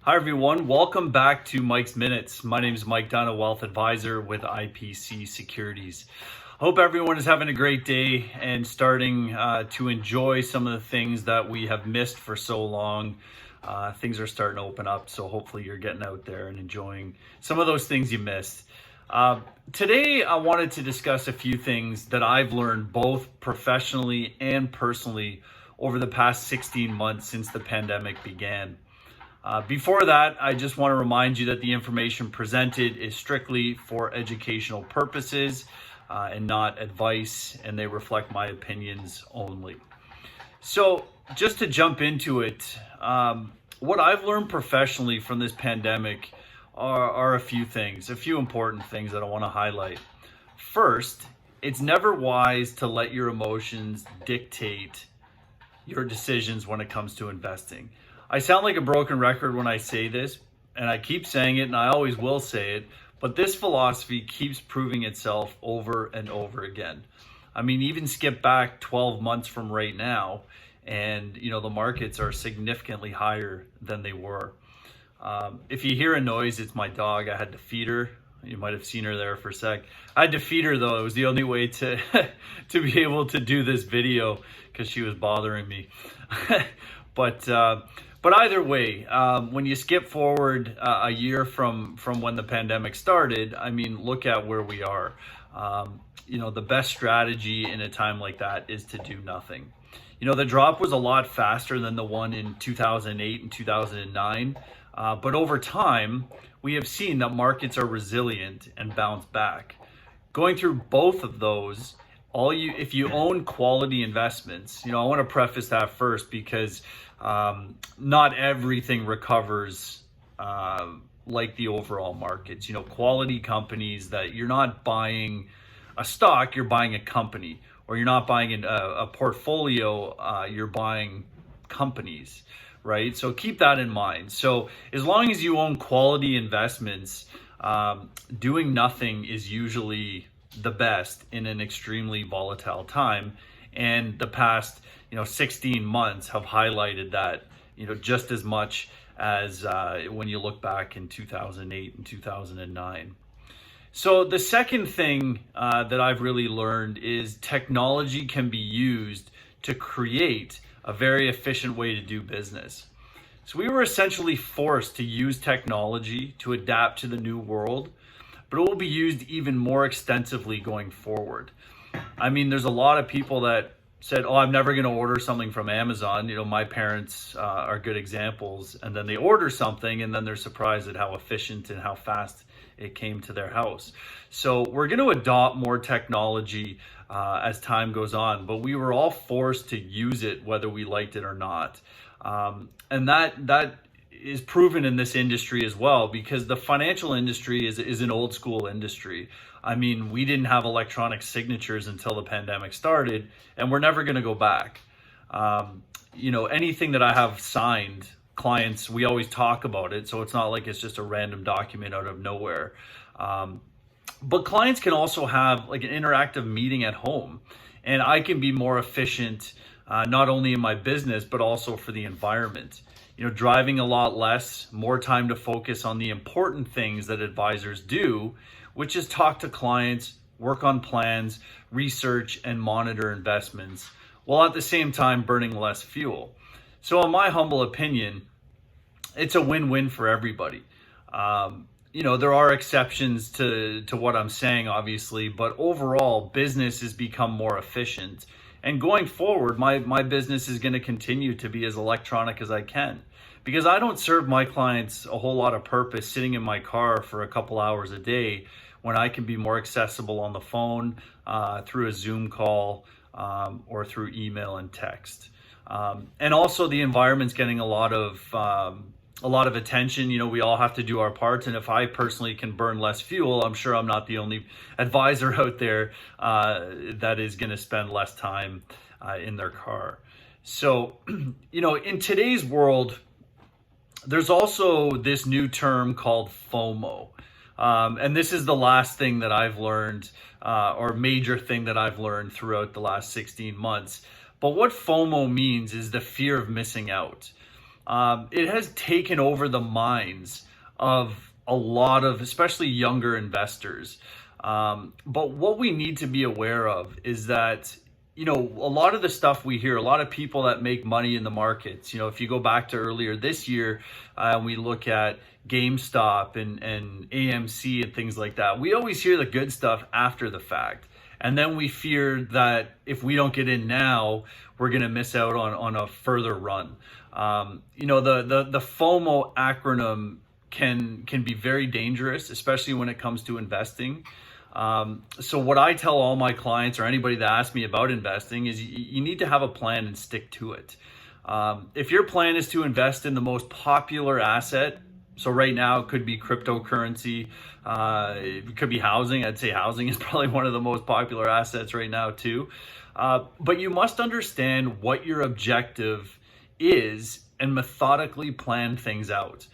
Hi everyone, welcome back to Mike's Minutes. My name is Mike Dunn, a wealth advisor with IPC Securities. Hope everyone is having a great day and starting to enjoy some of the things that we have missed for so long. Things are starting to open up, so hopefully you're getting out there and enjoying some of those things you missed. Today I wanted to discuss a few things that I've learned both professionally and personally over the past 16 months since the pandemic began. Before that, I just want to remind you that the information presented is strictly for educational purposes and not advice, and they reflect my opinions only. So just to jump into it, what I've learned professionally from this pandemic are a few important things that I want to highlight. First, it's never wise to let your emotions dictate your decisions when it comes to investing. I sound like a broken record when I say this, and I keep saying it, and I always will say it, but this philosophy keeps proving itself over and over again. I mean, even skip back 12 months from right now, and the markets are significantly higher than they were. If you hear a noise, it's my dog. I had to feed her. You might have seen her there for a sec. I had to feed her though. It was the only way to to be able to do this video because she was bothering me. But either way, when you skip forward a year from when the pandemic started, I mean, look at where we are. The best strategy in a time like that is to do nothing. The drop was a lot faster than the one in 2008 and 2009. But over time, we have seen that markets are resilient and bounce back. Going through both of those, if you own quality investments, I want to preface that first because not everything recovers like the overall markets. Quality companies that you're not buying a stock, you're buying a company, or you're not buying a portfolio, you're buying companies, right? So keep that in mind. So as long as you own quality investments, doing nothing is usually the best in an extremely volatile time. And the past 16 months have highlighted that just as much as when you look back in 2008 and 2009. So the second thing that I've really learned is technology can be used to create a very efficient way to do business. So we were essentially forced to use technology to adapt to the new world, but it will be used even more extensively going forward. I mean, there's a lot of people that said, I'm never going to order something from Amazon. My parents are good examples. And then they order something and then they're surprised at how efficient and how fast it came to their house. So we're going to adopt more technology as time goes on, but we were all forced to use it whether we liked it or not. And that is proven in this industry as well, because the financial industry is an old school industry. I mean, we didn't have electronic signatures until the pandemic started, and we're never going to go back. Anything that I have signed, clients, we always talk about it. So it's not like it's just a random document out of nowhere. But clients can also have like an interactive meeting at home, and I can be more efficient, not only in my business, but also for the environment. Driving a lot less, more time to focus on the important things that advisors do, which is talk to clients, work on plans, research, and monitor investments, while at the same time burning less fuel. So in my humble opinion, it's a win-win for everybody. There are exceptions to what I'm saying, obviously, but overall, business has become more efficient. And going forward, my business is going to continue to be as electronic as I can, because I don't serve my clients a whole lot of purpose sitting in my car for a couple hours a day when I can be more accessible on the phone, through a Zoom call, or through email and text. And also the environment's getting a lot of attention. We all have to do our parts. And if I personally can burn less fuel, I'm sure I'm not the only advisor out there that is going to spend less time in their car. So, in today's world, there's also this new term called FOMO. And this is the last thing that I've learned, or major thing that I've learned throughout the last 16 months. But what FOMO means is the fear of missing out. it has taken over the minds of a lot of, especially younger investors. But what we need to be aware of is that, a lot of the stuff we hear, a lot of people that make money in the markets, if you go back to earlier this year, we look at GameStop and AMC and things like that. We always hear the good stuff after the fact. And then we fear that if we don't get in now, we're going to miss out on a further run. The FOMO acronym can be very dangerous, especially when it comes to investing. So what I tell all my clients or anybody that asks me about investing is you need to have a plan and stick to it. If your plan is to invest in the most popular asset, so right now it could be cryptocurrency, it could be housing. I'd say housing is probably one of the most popular assets right now too. But you must understand what your objective is and methodically plan things out.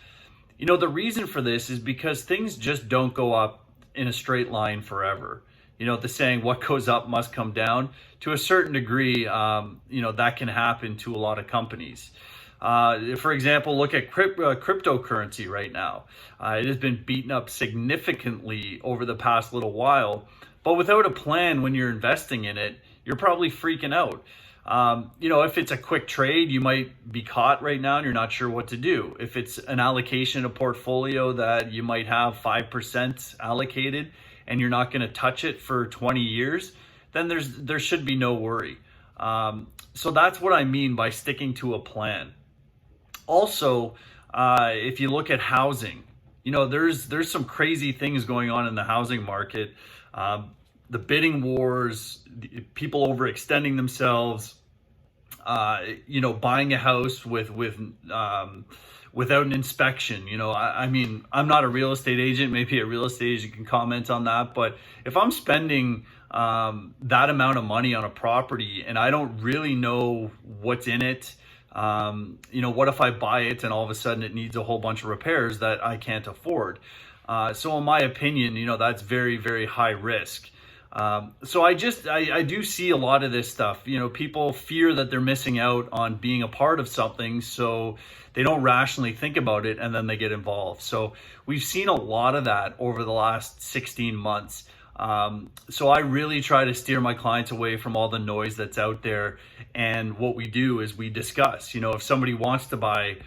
The reason for this is because things just don't go up in a straight line forever. The saying, what goes up must come down. To a certain degree, that can happen to a lot of companies. For example, look at cryptocurrency right now. It has been beaten up significantly over the past little while, but without a plan when you're investing in it, you're probably freaking out. If it's a quick trade, you might be caught right now and you're not sure what to do. If it's an allocation, a portfolio that you might have 5% allocated and you're not going to touch it for 20 years, then there should be no worry. So that's what I mean by sticking to a plan. Also, if you look at housing, there's some crazy things going on in the housing market. The bidding wars, people overextending themselves, buying a house without an inspection. I'm not a real estate agent. Maybe a real estate agent can comment on that. But if I'm spending that amount of money on a property and I don't really know what's in it, what if I buy it and all of a sudden it needs a whole bunch of repairs that I can't afford? So in my opinion, that's very, very high risk. So I do see a lot of this stuff. People fear that they're missing out on being a part of something, so they don't rationally think about it and then they get involved. So we've seen a lot of that over the last 16 months. So I really try to steer my clients away from all the noise that's out there. And what we do is we discuss, if somebody wants to buy,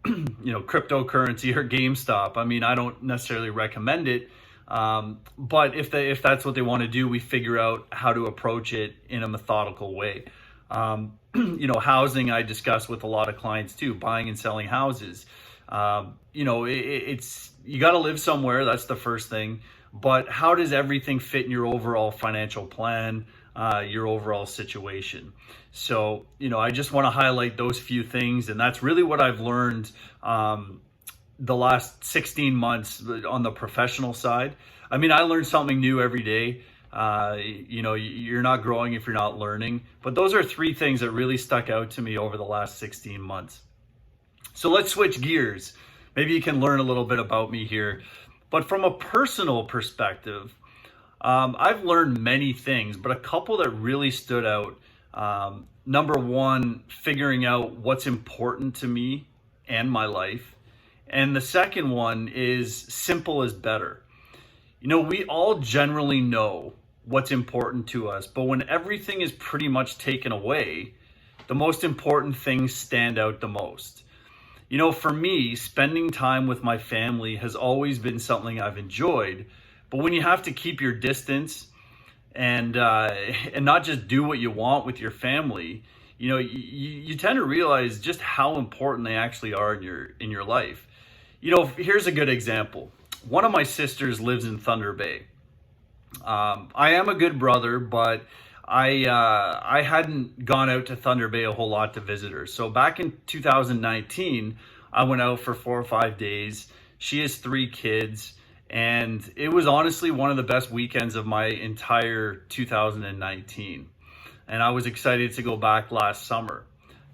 cryptocurrency or GameStop, I don't necessarily recommend it. But if that's what they want to do, we figure out how to approach it in a methodical way. Housing, I discuss with a lot of clients too, buying and selling houses. It's, you got to live somewhere. That's the first thing. But how does everything fit in your overall financial plan, your overall situation? So, I just want to highlight those few things. And that's really what I've learned, the last 16 months on the professional side. I learn something new every day. You're not growing if you're not learning. But those are three things that really stuck out to me over the last 16 months. So let's switch gears. Maybe you can learn a little bit about me here. But from a personal perspective, I've learned many things, but a couple that really stood out. Number one, figuring out what's important to me and my life. And the second one is simple is better. We all generally know what's important to us, but when everything is pretty much taken away, the most important things stand out the most. For me, spending time with my family has always been something I've enjoyed, but when you have to keep your distance and not just do what you want with your family, you tend to realize just how important they actually are in your life. Here's a good example. One of my sisters lives in Thunder Bay. I am a good brother, but I hadn't gone out to Thunder Bay a whole lot to visit her. So back in 2019, I went out for 4 or 5 days. She has 3 kids, and it was honestly one of the best weekends of my entire 2019. And I was excited to go back last summer.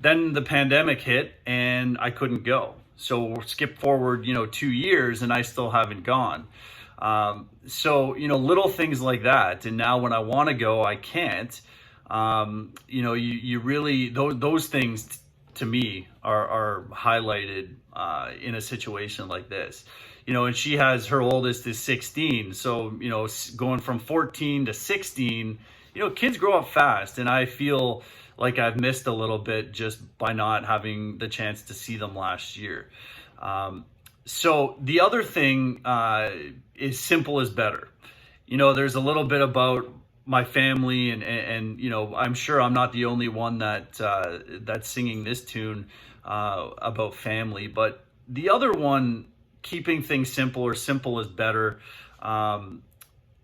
Then the pandemic hit and I couldn't go. So skip forward, 2 years and I still haven't gone. So, little things like that. And now when I want to go, I can't. You really, those things to me are highlighted in a situation like this. And she has, her oldest is 16. So, going from 14 to 16, kids grow up fast. And I feel like I've missed a little bit just by not having the chance to see them last year. So the other thing is simple is better. There's a little bit about my family, and I'm sure I'm not the only one that's singing this tune about family. But the other one, keeping things simple or simple is better,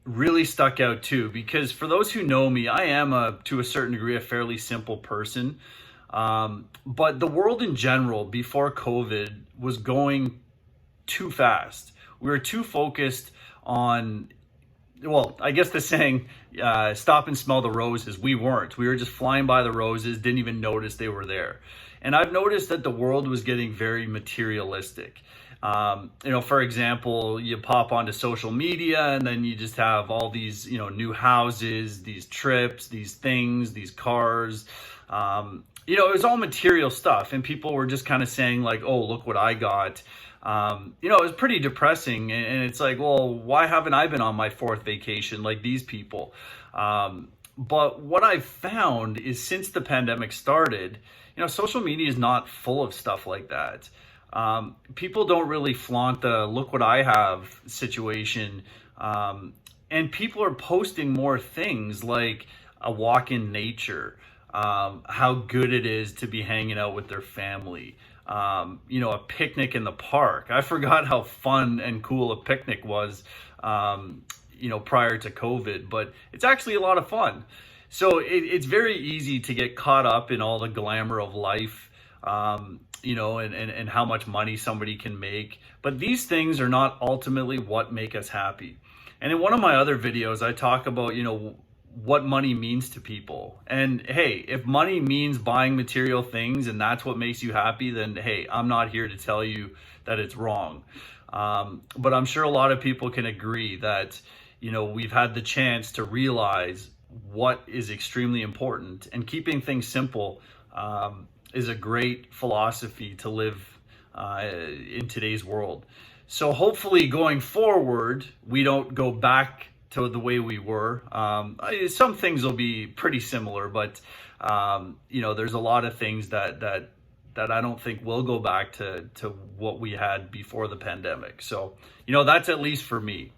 really stuck out too. Because for those who know me, I am to a certain degree a fairly simple person. But the world in general before COVID was going too fast. We were too focused on, well, I guess the saying, stop and smell the roses. We weren't. We were just flying by the roses, didn't even notice they were there. And I've noticed that the world was getting very materialistic. For example, you pop onto social media and then you just have all these, new houses, these trips, these things, these cars. It was all material stuff. And people were just kind of saying like, oh, look what I got. It was pretty depressing, and it's like, well, why haven't I been on my 4th vacation like these people? But what I've found is since the pandemic started, social media is not full of stuff like that. People don't really flaunt the look what I have situation. And people are posting more things like a walk in nature, how good it is to be hanging out with their family. A picnic in the park. I forgot how fun and cool a picnic was, prior to COVID, but it's actually a lot of fun. So it's very easy to get caught up in all the glamour of life, and how much money somebody can make. But these things are not ultimately what make us happy. And in one of my other videos, I talk about, what money means to people. And hey, if money means buying material things and that's what makes you happy, then hey, I'm not here to tell you that it's wrong. But I'm sure a lot of people can agree that, we've had the chance to realize what is extremely important, and keeping things simple is a great philosophy to live in today's world. So hopefully going forward, we don't go back to the way we were. Some things will be pretty similar, but there's a lot of things that I don't think will go back to what we had before the pandemic. So that's at least for me.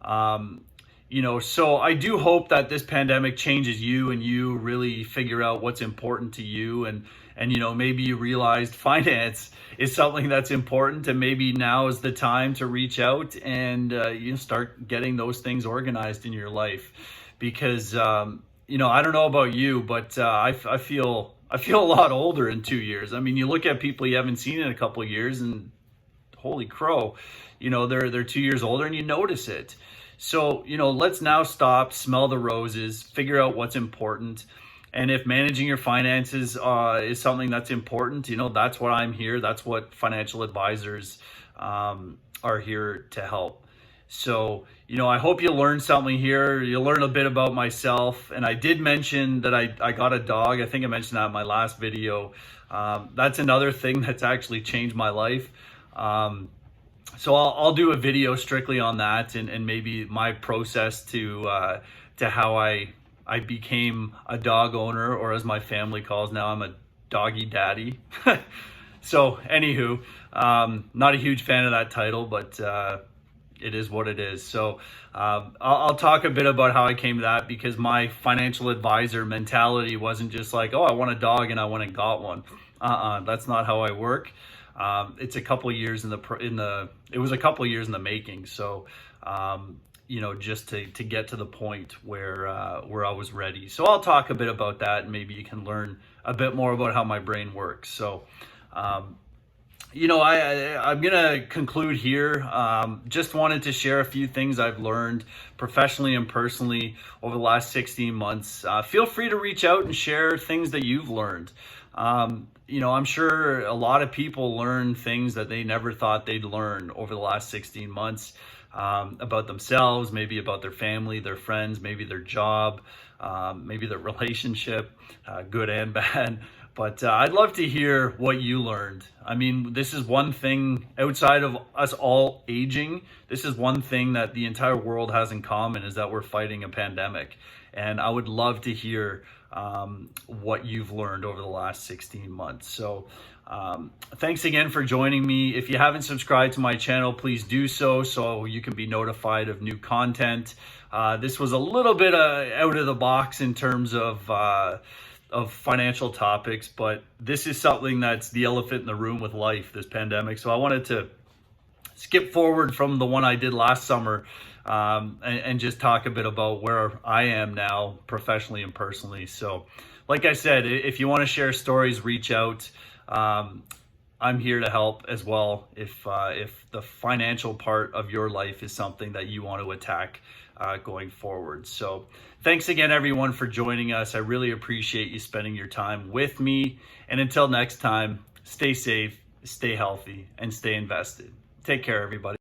So I do hope that this pandemic changes you, and you really figure out what's important to you, and maybe you realized finance is something that's important, and maybe now is the time to reach out and start getting those things organized in your life. Because I don't know about you, but I feel a lot older in 2 years. I mean, you look at people you haven't seen in a couple of years, and holy crow, they're 2 years older, and you notice it. So let's now stop, smell the roses, figure out what's important. And if managing your finances is something that's important, that's what I'm here. That's what financial advisors are here to help. So, I hope you learned something here. You'll learn a bit about myself. And I did mention that I got a dog. I think I mentioned that in my last video. That's another thing that's actually changed my life. So I'll do a video strictly on that, and maybe my process to how I became a dog owner, or as my family calls now, I'm a doggy daddy. So anywho, not a huge fan of that title, but it is what it is. So I'll talk a bit about how I came to that, because my financial advisor mentality wasn't just like, oh, I want a dog and I went and got one. That's not how I work. It's a couple of years it was a couple of years in the making. So, just to get to the point where I was ready. So I'll talk a bit about that, and maybe you can learn a bit more about how my brain works. So, I'm going to conclude here. Just wanted to share a few things I've learned professionally and personally over the last 16 months. Feel free to reach out and share things that you've learned. I'm sure a lot of people learn things that they never thought they'd learn over the last 16 months, about themselves, maybe about their family, their friends, maybe their job, maybe their relationship, good and bad. But I'd love to hear what you learned. I mean, this is one thing outside of us all aging. This is one thing that the entire world has in common, is that we're fighting a pandemic. And I would love to hear what you've learned over the last 16 months. So thanks again for joining me. If you haven't subscribed to my channel, please do so you can be notified of new content. This was a little bit out of the box in terms of financial topics, but this is something that's the elephant in the room with life, this pandemic. So I wanted to skip forward from the one I did last summer and just talk a bit about where I am now professionally and personally. So like I said, if you want to share stories, reach out. I'm here to help as well if the financial part of your life is something that you want to attack going forward. So thanks again, everyone, for joining us. I really appreciate you spending your time with me. And until next time, stay safe, stay healthy, and stay invested. Take care, everybody.